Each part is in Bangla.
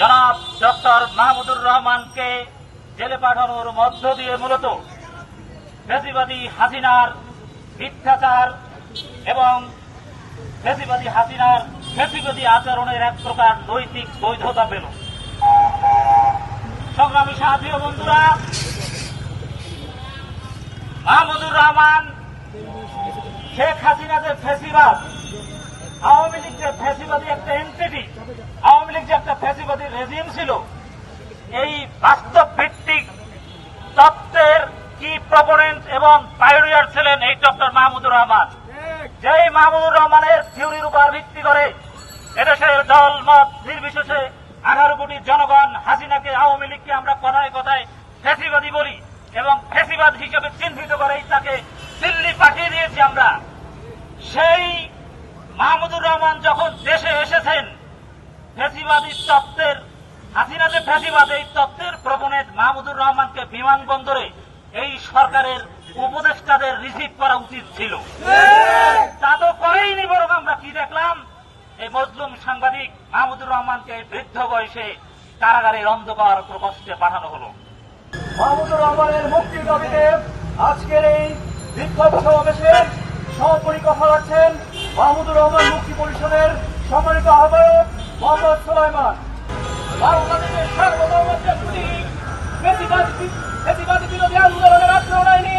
জনাব ডক্টর মাহমুদুর রহমানকে জেলে পাঠানোর মধ্য দিয়ে মূলত ফ্যাসিবাদী হাসিনার মিথ্যাচার এবং ফ্যাসিবাদী আচরণের এক প্রকার নৈতিক বৈধতা পেল। সংগ্রামী সাথী ও বন্ধুরা, মাহমুদুর রহমান শেখ হাসিনা যে ফ্যাসিবাদ, আওয়ামী লীগ যে ফ্যাসিবাদী একটা এন্টিটি, আওয়ামী লীগ যে একটা ফ্যাসিবাদী রেজিম ছিল, এই বাস্তব ভিত্তিক তত্ত্বের কি প্রপোনেন্ট এবং পাইওনিয়ার ছিলেন এই ডক্টর মাহমুদুর রহমান। যেই মাহমুদুর রহমানের থিওরির উপর ভিত্তি করে এদেশের দল মত নির্বিশেষে 18 কোটি জনগণ হাসিনাকে, আওয়ামী লীগকে আমরা কথায় কথায় ফ্যাসিবাদী বলি এবং ফ্যাসিবাদ হিসেবে চিহ্নিত করেই তাকে দিল্লি পাঠিয়ে দিয়েছি আমরা। সেই মাহমুদুর রহমান যখন দেশে এসেছেন, ফ্যাসিবাদী তত্ত্বের, হাসিনা যে ফ্যাসিবাদ, এই তত্ত্বের প্রপোনেন্ট মাহমুদুর রহমানকে বিমানবন্দরে এই সরকারের উপদেষ্টাদের রিসিভ করা উচিত ছিল। তা তো করেইনি, বরং আমরা কি দেখলাম, এই মজলুম সাংবাদিক মাহমুদুর রহমানকে বৃদ্ধ বয়সে কারাগারের অন্ধকার প্রকোষ্ঠে পাঠানো হলো। মাহমুদুর রহমানের মুক্তির দাবিতে আজকের এই বিক্ষোভ সমাবেশের সভাপতি কথা রাখছেন মাহমুদুর রহমান মুক্তি পরিষদের সম্মানিত আহ্বায়ক মোহাম্মদ সুলাইমান। বাংলাদেশের সার্বভৌমত্বের প্রতীক, ফ্যাসিবাদী বিরোধী আন্দোলনের আগ্রহী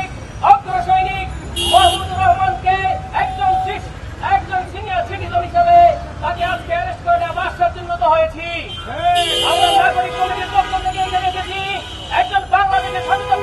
অগ্রসৈনিক মাহমুদুর রহমানকে একজন সিনিয়র সিটিজেন হিসেবে তাকে আজকে অ্যারেস্ট করে নেওয়া আশ্চর্যজনক হয়েছি। আমরা নাগরিক কমিটির পক্ষ থেকে এখানে এসেছি একজন বাংলাদেশের স্বাধীনতা